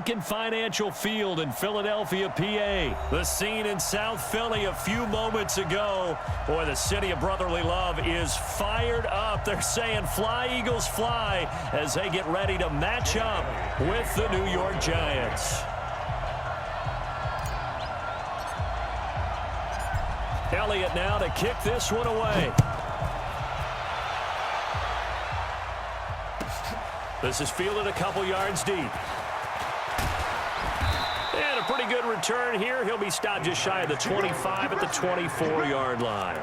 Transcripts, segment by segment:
Lincoln Financial Field in Philadelphia, PA. The scene in South Philly a few moments ago. Boy, the city of brotherly love is fired up. They're saying fly, Eagles, fly, as they get ready to match up with the New York Giants. Elliott now to kick this one away. This is fielded a couple yards deep. And a pretty good return here. He'll be stopped just shy of the 25 at the 24-yard line.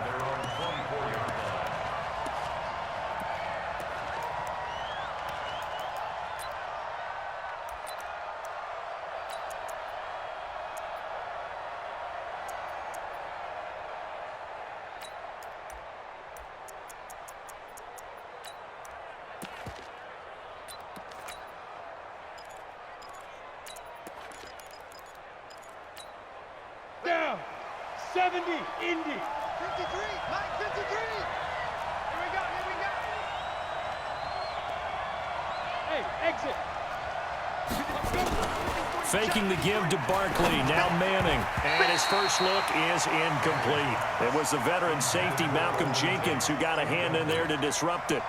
Down. 70, Indy. 53, Mike, 53. Here we go, here we go. Hey, exit. Faking the give to Barkley, now Manning. And his first look is incomplete. It was the veteran safety Malcolm Jenkins who got a hand in there to disrupt it.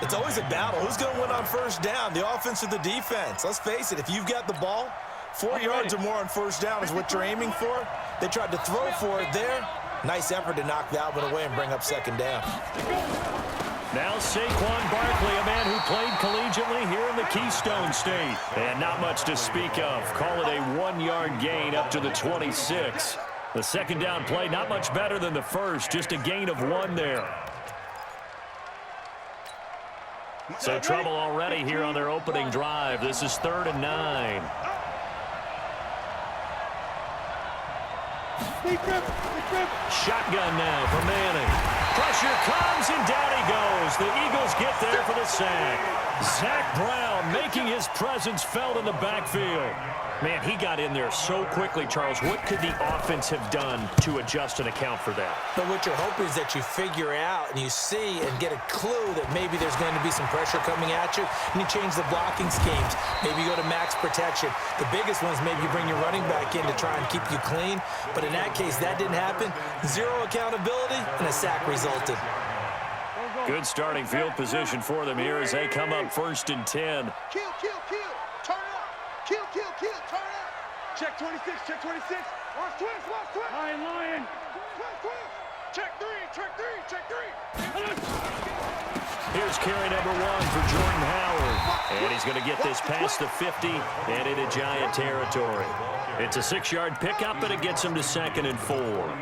It's always a battle. Who's going to win on first down, the offense or the defense? Let's face it, if you've got the ball, 4 yards or more on first down is what you're aiming for. They tried to throw for it there. Nice effort to knock that one away and bring up second down. Now Saquon Barkley, a man who played collegiately here in the Keystone State. And not much to speak of. Call it a 1-yard gain up to the 26. The second down play, not much better than the first, just a gain of 1 there. So trouble already here on their opening drive. This is 3rd and 9. Shotgun now for Manning. Pressure comes, and down he goes. The Eagles get there for the sack. Zach Brown making his presence felt in the backfield. Man, he got in there so quickly, Charles. What could the offense have done to adjust and account for that? But what you're hoping is that you figure out and you see and get a clue that maybe there's going to be some pressure coming at you, and you change the blocking schemes. Maybe you go to max protection. The biggest one is maybe you bring your running back in to try and keep you clean. But in that case, that didn't happen. Zero accountability, and a sack resulted. Good starting field position for them here as they come up 1st and 10. Kill, kill, kill. Turn up. Kill, kill, kill. Turn up. Check 26, check 26. Watch 12, watch 12. Lion. 12, 12. Check 3, check 3, check 3. Here's carry number 1 for Jordan Howard. And he's going to get this past the 50 and into Giant territory. It's a 6-yard pickup, and it gets him to 2nd and 4.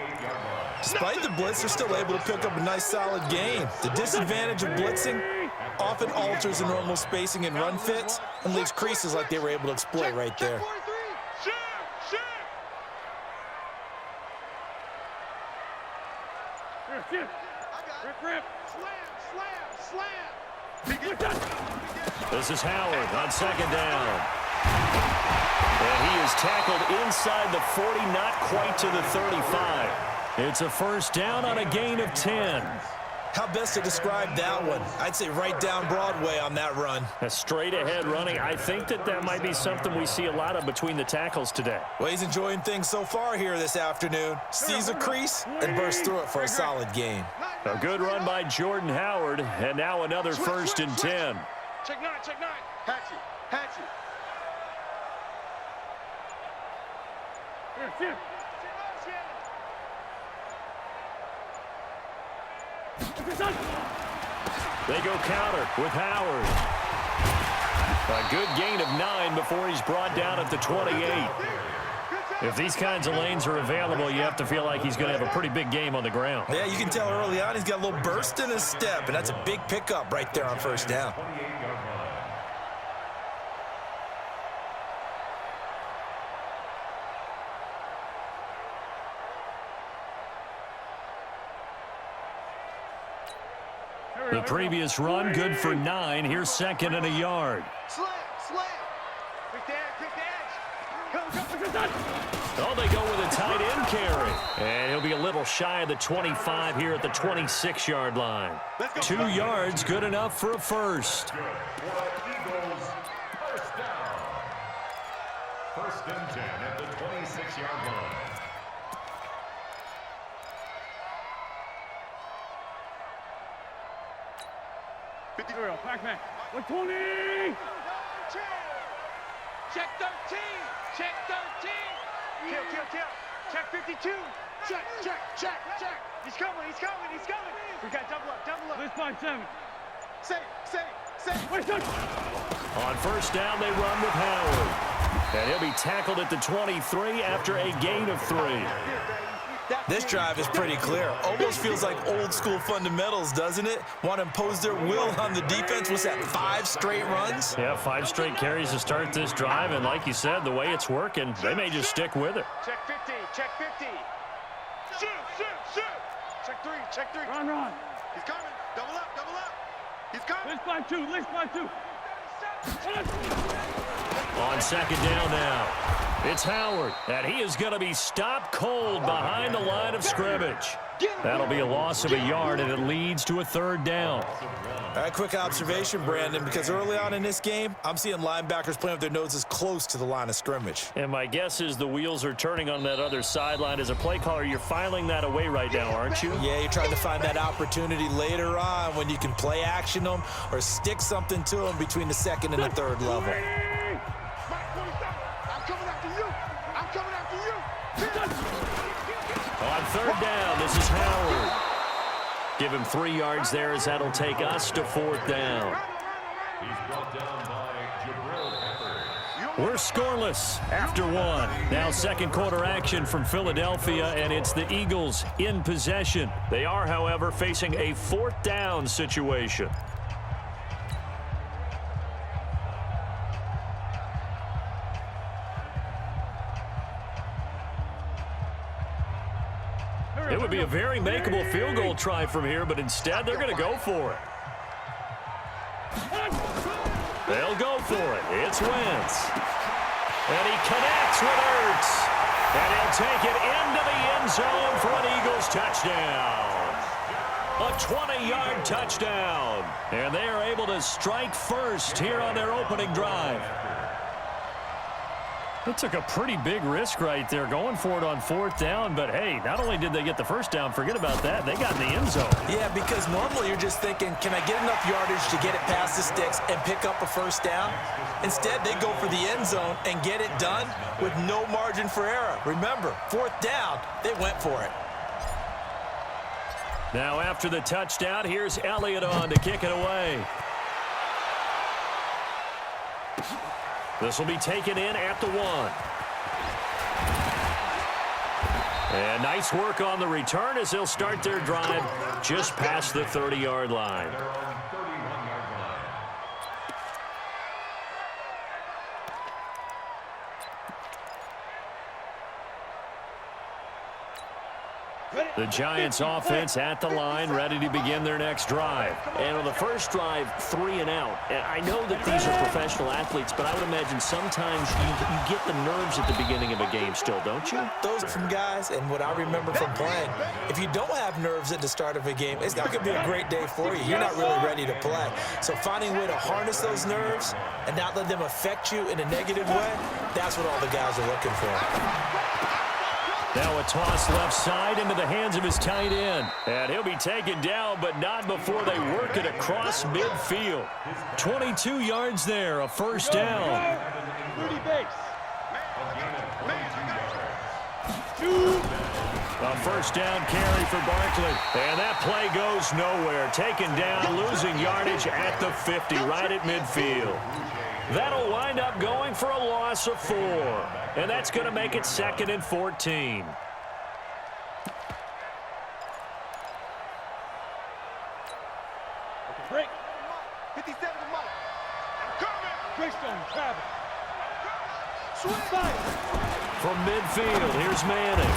Despite the blitz, they're still able to pick up a nice solid gain. The disadvantage of blitzing often alters the normal spacing and run fits and leaves creases like they were able to exploit right there. This is Howard on 2nd down. And he is tackled inside the 40, not quite to the 35. It's a 1st down on a gain of 10. How best to describe that one? I'd say right down Broadway on that run. A straight-ahead running. I think that might be something we see a lot of between the tackles today. Well, he's enjoying things so far here this afternoon. Sees a crease and bursts through it for a solid gain. A good run by Jordan Howard, and now another 1st and 10. Check 9, check 9. Hatchet, hatchet. Here. They go counter with Howard. A good gain of 9 before he's brought down at the 28. If these kinds of lanes are available, you have to feel like he's going to have a pretty big game on the ground. Yeah, you can tell early on he's got a little burst in his step, and that's a big pickup right there on 1st down. The previous run, good for 9. Here's 2nd and a yard. Slam. Quick the edge. Oh, they go with a tight end carry. And he'll be a little shy of the 25 here at the 26-yard line. 2 yards, good enough for a 1st. First and 10 at the 26-yard line. Pac-Man. 120. Check 13. Check 13. Kill. Check 52. Check. He's coming. We got double up. Let's find 7. Say. On first down, they run with Howard. And he'll be tackled at the 23 after a gain of 3. This drive is pretty clear. Almost feels like old school fundamentals, doesn't it? Want to impose their will on the defense. What's that, 5 straight runs? Yeah, 5 straight carries to start this drive. And like you said, the way it's working, they may just stick with it. Check 50. Shoot. Check 3. Run. He's coming. Double up. He's coming. Let's find two. On second down now, it's Howard, and he is going to be stopped cold behind the line of scrimmage. That'll be a loss of a yard, and it leads to a 3rd down. All right, quick observation, Brandon, because early on in this game, I'm seeing linebackers playing with their noses close to the line of scrimmage. And my guess is the wheels are turning on that other sideline. As a play caller, you're filing that away right now, aren't you? Yeah, you're trying to find that opportunity later on when you can play action them or stick something to them between the 2nd and the 3rd level. On 3rd down, this is Howard. Give him 3 yards there, as that'll take us to 4th down. We're scoreless after 1. Now 2nd quarter action from Philadelphia, and it's the Eagles in possession. They are, however, facing a 4th down situation. It would be a very makeable field goal try from here, but instead they're going to go for it. They'll go for it. It's Wentz. And he connects with Ertz. And he'll take it into the end zone for an Eagles touchdown. A 20-yard touchdown. And they are able to strike first here on their opening drive. It took a pretty big risk right there going for it on 4th down, but hey, not only did they get the first down, forget about that, they got in the end zone. Yeah, because normally you're just thinking, can I get enough yardage to get it past the sticks and pick up a first down? Instead, they go for the end zone and get it done with no margin for error. Remember, 4th down, they went for it. Now after the touchdown, here's Elliott on to kick it away. This will be taken in at the 1. And nice work on the return as they'll start their drive just past the 30-yard line. The Giants offense at the line, ready to begin their next drive. And on the first drive, 3 and out. And I know that these are professional athletes, but I would imagine sometimes you get the nerves at the beginning of a game still, don't you? Those from guys, and what I remember from playing, if you don't have nerves at the start of a game, it's not going to be a great day for you. You're not really ready to play. So finding a way to harness those nerves and not let them affect you in a negative way, that's what all the guys are looking for. Now a toss left side into the hands of his tight end. And he'll be taken down, but not before they work it across midfield. 22 yards there, a first down. A first down carry for Barkley. And that play goes nowhere. Taken down, losing yardage at the 50, right at midfield. That'll wind up going for a loss of 4. And that's going to make it 2nd and 14. Break. 57 to Mike. I'm coming. Greystone, travel. From midfield, here's Manning.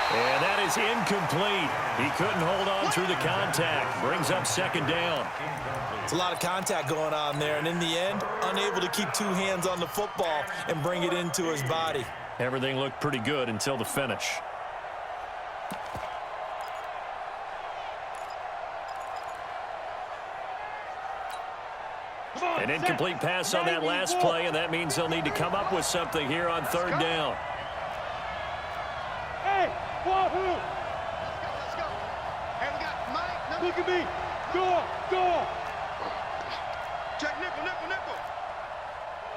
And that is incomplete. He couldn't hold on through the contact. Brings up 2nd down. It's a lot of contact going on there, and in the end, unable to keep 2 hands on the football and bring it into his body. Everything looked pretty good until the finish. An incomplete pass on that last play, and that means they'll need to come up with something here on third down. Hey, Wahoo! Let's go. Hey, we got Mike. Look at me. Go. Check nickel.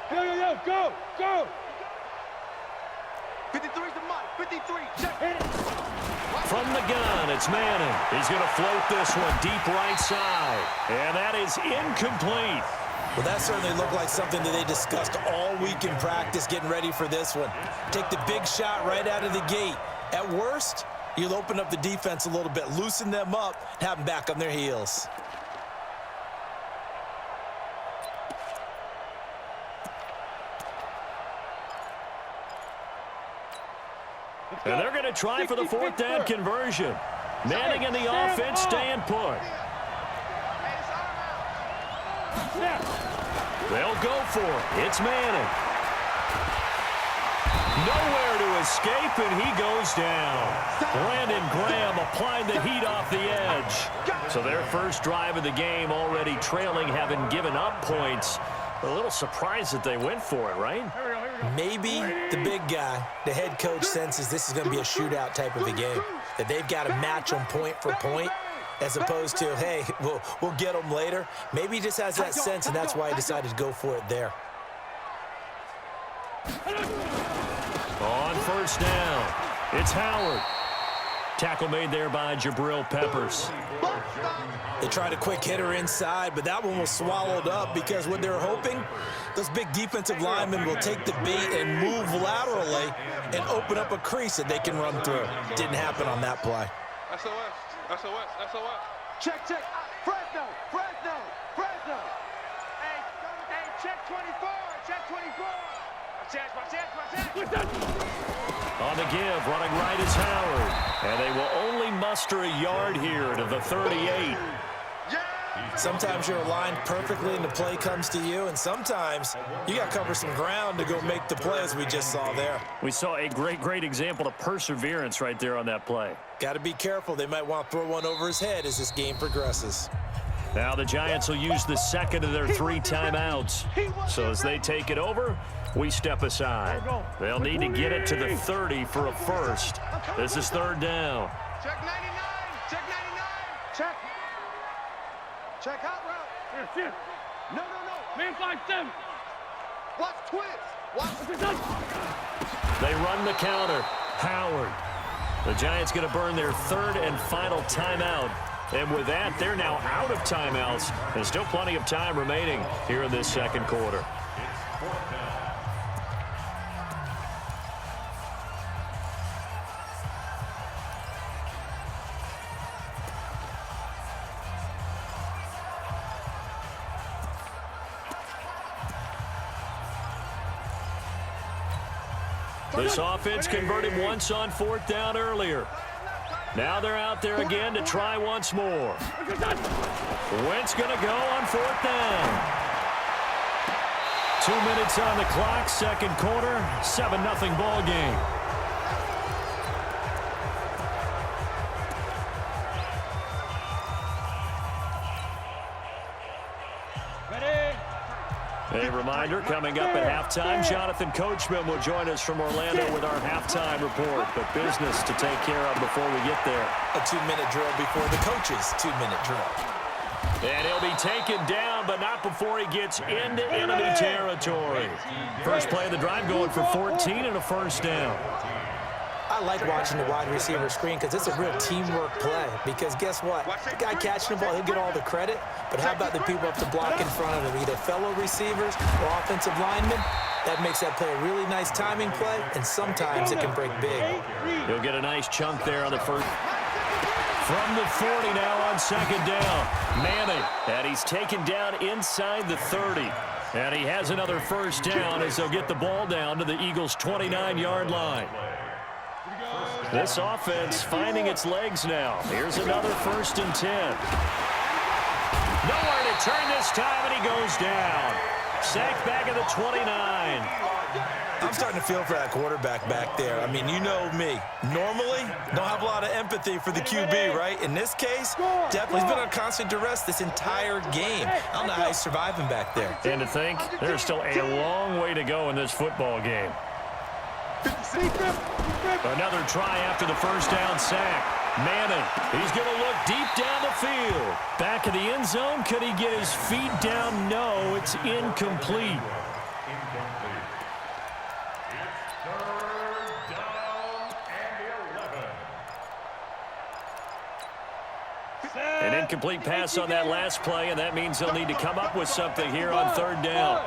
Yo, go. 53's the Mike. 53. Check. Hit it. From the gun, it's Madden. He's going to float this one deep right side. And that is incomplete. Well, that certainly looked like something that they discussed all week in practice getting ready for this one. Take the big shot right out of the gate. At worst, you'll open up the defense a little bit, loosen them up, and have them back on their heels. And they're going to try for the fourth down conversion. Manning and the offense staying put. They'll go for it. It's Manning. Nowhere to escape, and he goes down. Brandon Graham applying the heat off the edge. So their first drive of the game already trailing, having given up points. A little surprised that they went for it, right? Maybe the big guy, the head coach, senses this is going to be a shootout type of a game, that they've got to match them point for point, as opposed to, hey, we'll get them later. Maybe he just has that sense, and that's why he decided to go for it there. On first down, it's Howard. Tackle made there by Jabril Peppers. They tried a quick hitter inside, but that one was swallowed up because what they're hoping, those big defensive linemen will take the bait and move laterally and open up a crease that they can run through. Didn't happen on that play. SOS. Check. Fresno. Hey, check 24. Watch On the give, running right is Howard. And they will only muster a yard here to the 38. Sometimes you're aligned perfectly and the play comes to you, and sometimes you got to cover some ground to go make the play, as we just saw there. We saw a great example of perseverance right there on that play. Got to be careful. They might want to throw one over his head as this game progresses. Now the Giants will use the second of their 3 timeouts. So as they take it over, we step aside. They'll need to get it to the 30 for a first. This is third down. Check 99. Check out route. Yes. No. Man 5-7. Watch twist. They run the counter. Howard. The Giants going to burn their third and final timeout. And with that, they're now out of timeouts. There's still plenty of time remaining here in this second quarter. This offense converted once on fourth down earlier. Now they're out there again to try once more. Wentz going to go on fourth down. 2 minutes on the clock, second quarter, 7-0 ball game. A reminder, coming up at halftime, Jonathan Coachman will join us from Orlando with our halftime report. But business to take care of before we get there. A 2-minute drill before the coach's 2-minute drill. And he'll be taken down, but not before he gets into enemy territory. First play of the drive going for 14 and a first down. I like watching the wide receiver screen because it's a real teamwork play. Because guess what? The guy catching the ball, he'll get all the credit. But how about the people up to block in front of him, either fellow receivers or offensive linemen? That makes that play a really nice timing play, and sometimes it can break big. He'll get a nice chunk there on the first. From the 40 now on second down. Manning, and he's taken down inside the 30. And he has another first down as they'll get the ball down to the Eagles' 29-yard line. This offense finding its legs now. Here's another 1st and 10. Nowhere to turn this time, and he goes down. Sacked back at the 29. I'm starting to feel for that quarterback back there. I mean, you know me. Normally, don't have a lot of empathy for the QB, right? In this case, definitely he's been on constant duress this entire game. I don't know how he's surviving back there. And to think, there's still a long way to go in this football game. Another try after the first down sack. Madden, he's going to look deep down the field. Back in the end zone, could he get his feet down? No, it's incomplete. An incomplete pass on that last play, and that means they'll need to come up with something here on third down.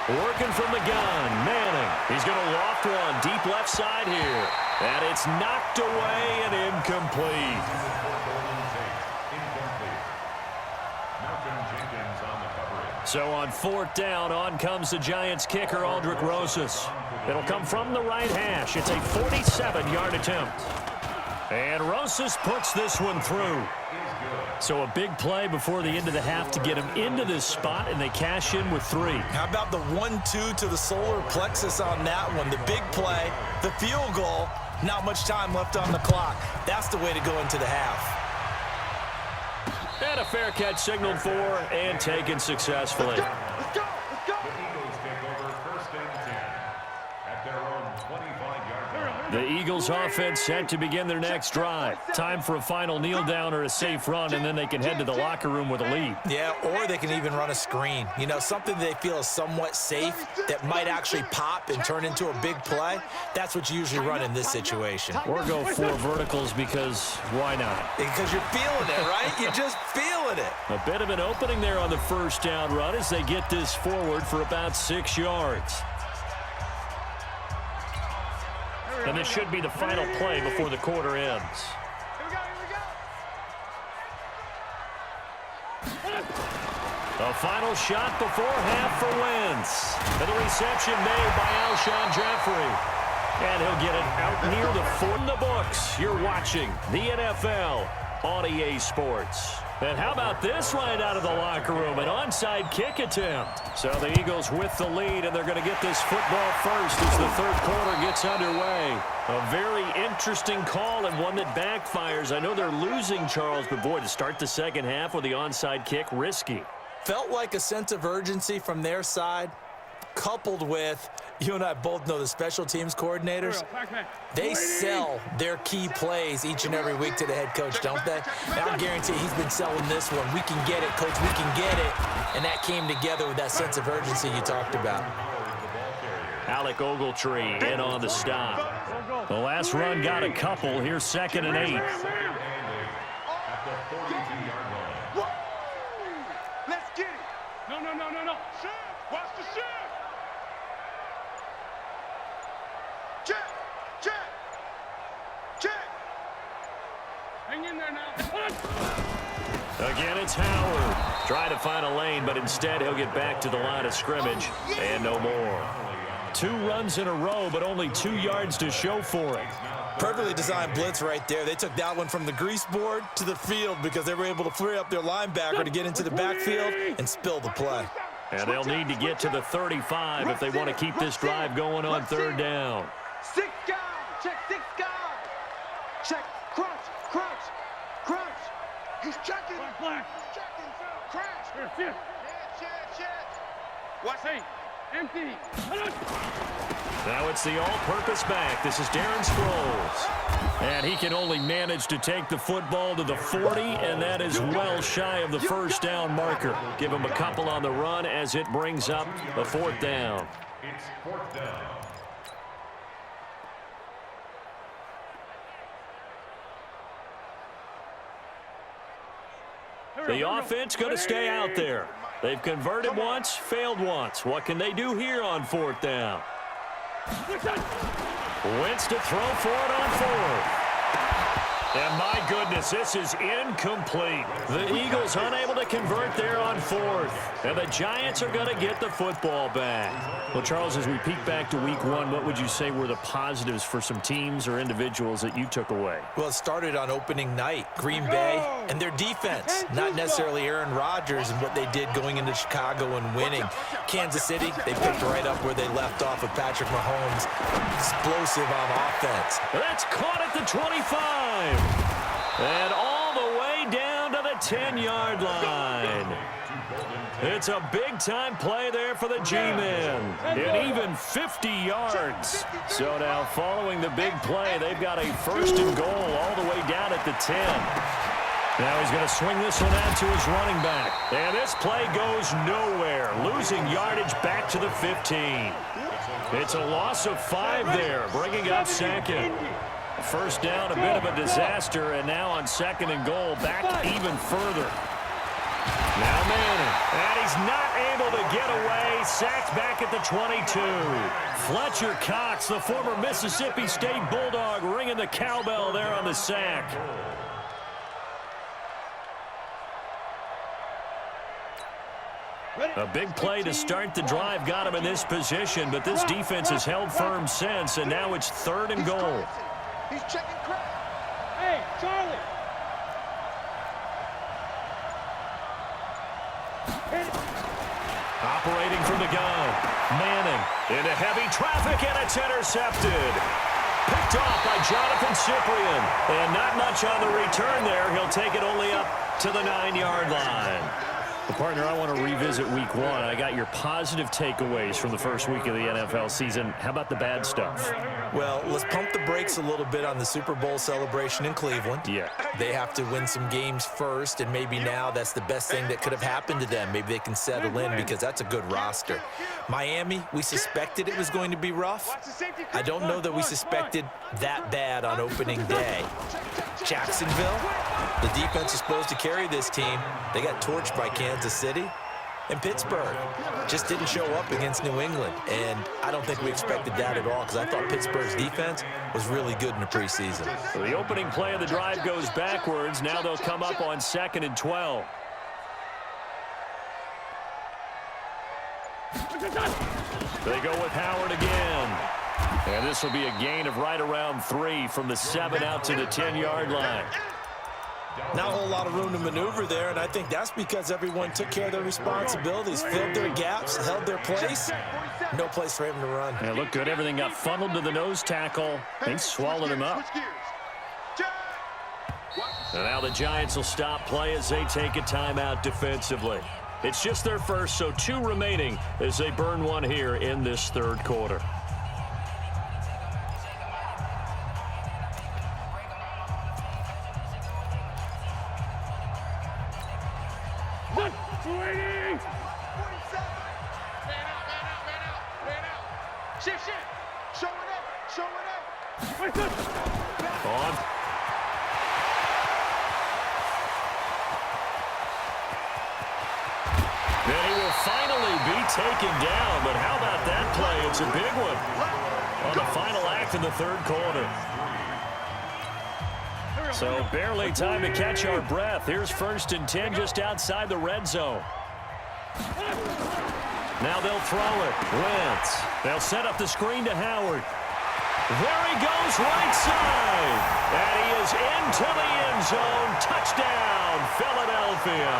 Working from the gun, Manning. He's going to loft one deep left side here. And it's knocked away and incomplete. So on fourth down, on comes the Giants kicker, Aldrick Rosas. It'll come from the right hash. It's a 47-yard attempt. And Rosas puts this one through. So a big play before the end of the half to get him into this spot, and they cash in with 3. How about the 1-2 to the solar plexus on that one? The big play, the field goal, not much time left on the clock. That's the way to go into the half. And a fair catch signaled for and taken successfully. Let's go. The Eagles take over first and 10 at their own 25-yard line. The Eagles offense set to begin their next drive. Time for a final kneel down or a safe run, and then they can head to the locker room with a lead. Yeah, or they can even run a screen. You know, something they feel is somewhat safe that might actually pop and turn into a big play. That's what you usually run in this situation. Or go 4 verticals because why not? Because you're feeling it, right? You're just feeling it. A bit of an opening there on the first down run as they get this forward for about 6 yards. And this should be the final play before the quarter ends. A final shot before half for Wentz. And the reception made by Alshon Jeffrey. And he'll get it out near the 4 in the books. You're watching the NFL on EA Sports. And how about this right out of the locker room? An onside kick attempt. So the Eagles with the lead, and they're going to get this football first as the third quarter gets underway. A very interesting call and one that backfires. I know they're losing, Charles, but boy, to start the second half with the onside kick, risky. Felt like a sense of urgency from their side, coupled with, you and I both know the special teams coordinators, they sell their key plays each and every week to the head coach, don't they? And I'll guarantee he's been selling this one. We can get it, coach, we can get it. And that came together with that sense of urgency you talked about. Alec Ogletree in on the stop. The last run got a couple. Here's 2nd and 8. Let's get it. No. Shift. Watch the shift. Check. Hang in there now. Again, it's Howard. Trying to find a lane, but instead he'll get back to the line of scrimmage and no more. 2 runs in a row, but only 2 yards to show for it. Perfectly designed blitz right there. They took that one from the grease board to the field because they were able to free up their linebacker to get into the backfield and spill the play. And they'll need to get to the 35 if they want to keep this drive going on third down. 6 guys. Check 6 guys. Check. Crunch. He's checking. Black. He's checking. Crash. Here. Check. Watch. Hey. Empty. Now it's the all-purpose back. This is Darren Sproles. And he can only manage to take the football to the 40, and that is well shy of the first down marker. Give him a couple on the run as it brings up a 4th down. It's 4th down. The offense going to stay out there. They've converted once, failed once. What can they do here on 4th down? Wentz to throw for it on 4th. And my goodness, this is incomplete. The Eagles unable to convert there on fourth. And the Giants are going to get the football back. Well, Charles, as we peek back to week one, what would you say were the positives for some teams or individuals that you took away? Well, it started on opening night. Green Bay and their defense. Not necessarily Aaron Rodgers and what they did going into Chicago and winning. Kansas City, they picked right up where they left off with Patrick Mahomes. Explosive on offense. That's caught at the 25. And all the way down to the 10-yard line. It's a big-time play there for the G-men. And even 50 yards. So now following the big play, they've got a first and goal all the way down at the 10. Now he's going to swing this one out to his running back. And this play goes nowhere. Losing yardage back to the 15. It's a loss of 5 there, bringing up second. First down, a bit of a disaster, and now on second and goal, back even further. Now Manning, and he's not able to get away. Sacked back at the 22. Fletcher Cox, the former Mississippi State Bulldog, ringing the cowbell there on the sack. A big play to start the drive got him in this position, but this defense has held firm since, and now it's third and goal. He's checking crap. Hey, Charlie. Operating from the gun. Manning into heavy traffic, and it's intercepted. Picked off by Jonathan Cyprien. And not much on the return there. He'll take it only up to the 9-yard line. Well, partner, I want to revisit week one. I got your positive takeaways from the first week of the NFL season. How about the bad stuff? Well, let's pump the brakes a little bit on the Super Bowl celebration in Cleveland. Yeah. They have to win some games first, and maybe now that's the best thing that could have happened to them. Maybe they can settle in because that's a good roster. Miami, we suspected it was going to be rough. I don't know that we suspected that bad on opening day. Jacksonville, the defense is supposed to carry this team. They got torched by Kansas City. And Pittsburgh just didn't show up against New England. And I don't think we expected that at all because I thought Pittsburgh's defense was really good in the preseason. So the opening play of the drive goes backwards. Now they'll come up on 2nd and 12. They go with Howard again. And this will be a gain of right around 3 from the 7 out to the 10-yard line. Not a whole lot of room to maneuver there, and I think that's because everyone took care of their responsibilities, filled their gaps, held their place. No place for him to run. Yeah, looked good. Everything got funneled to the nose tackle. They swallowed him up. And now the Giants will stop play as they take a timeout defensively. It's just their first, so 2 remaining as they burn one here in this third quarter. On. Then he will finally be taken down, but how about that play? It's a big one on the final act in the third quarter. So barely time to catch our breath. Here's 1st and 10 just outside the red zone. Now they'll throw it. Wentz. They'll set up the screen to Howard. There he goes, right side. And he is into the end zone. Touchdown, Philadelphia.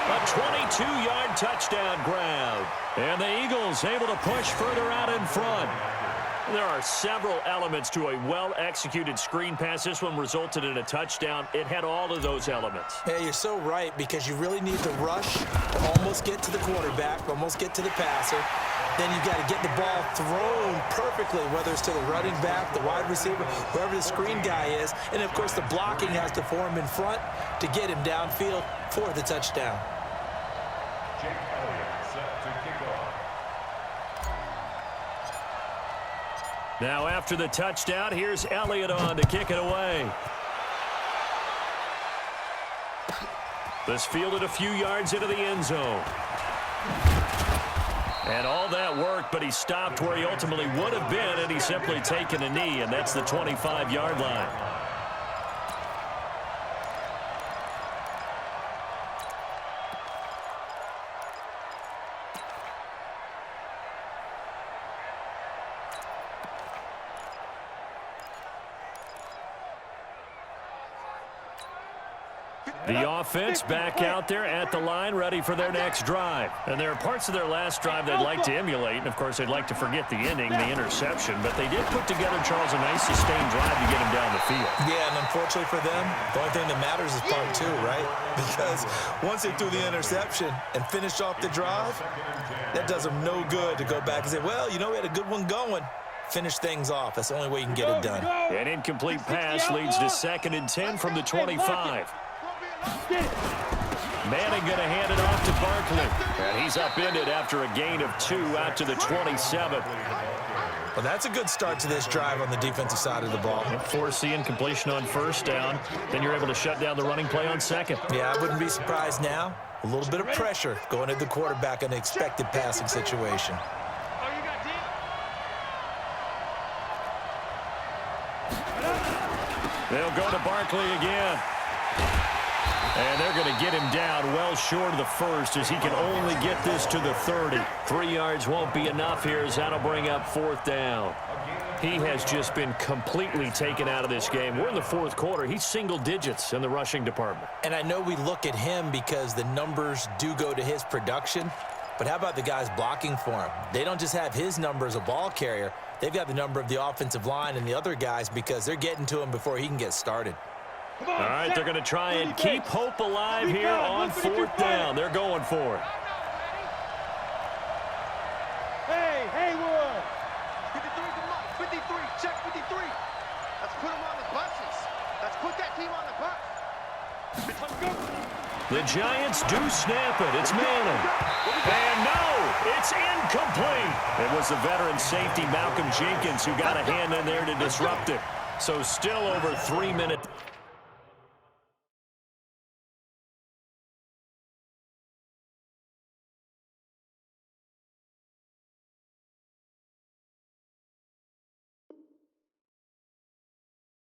A 22-yard touchdown grab. And the Eagles able to push further out in front. There are several elements to a well-executed screen pass. This one resulted in a touchdown. It had all of those elements. Yeah, you're so right because you really need to rush, almost get to the quarterback, almost get to the passer. Then you've got to get the ball thrown perfectly, whether it's to the running back, the wide receiver, whoever the screen guy is. And, of course, the blocking has to form in front to get him downfield for the touchdown. Now after the touchdown, here's Elliott on to kick it away. This fielded a few yards into the end zone. And all that worked, but he stopped where he ultimately would have been, and he's simply taken a knee, and that's the 25-yard line. The offense back out there at the line, ready for their next drive. And there are parts of their last drive they'd like to emulate. And, of course, they'd like to forget the inning, the interception. But they did put together, Charles, a nice sustained drive to get him down the field. Yeah, and unfortunately for them, the only thing that matters is part two, right? Because once they threw the interception and finished off the drive, that does them no good to go back and say, well, you know, we had a good one going. Finish things off. That's the only way you can get it done. An incomplete pass leads to 2nd and 10 from the 25. Manning going to hand it off to Barkley. And he's upended after a gain of 2 out to the 27. Well, that's a good start to this drive on the defensive side of the ball. Force the incompletion on 1st down. Then you're able to shut down the running play on 2nd. Yeah, I wouldn't be surprised now. A little bit of pressure going at the quarterback in an expected passing situation. They'll go to Barkley again. And they're going to get him down well short of the 1st as he can only get this to the 30. 3 yards won't be enough here as that'll bring up 4th down. He has just been completely taken out of this game. We're in the 4th quarter. He's single digits in the rushing department. And I know we look at him because the numbers do go to his production. But how about the guys blocking for him? They don't just have his number as a ball carrier. They've got the number of the offensive line and the other guys because they're getting to him before he can get started. All right, they're going to try and keep hope alive here on 4th down. They're going for it. Hey, Haywood! 53, come on. 53, check 53. Let's put him on the buses. Let's put that team on the bus. Let's go. The Giants do snap it. It's Manning. And no, it's incomplete. It was the veteran safety Malcolm Jenkins who got a hand in there to disrupt it. So still over 3 minutes.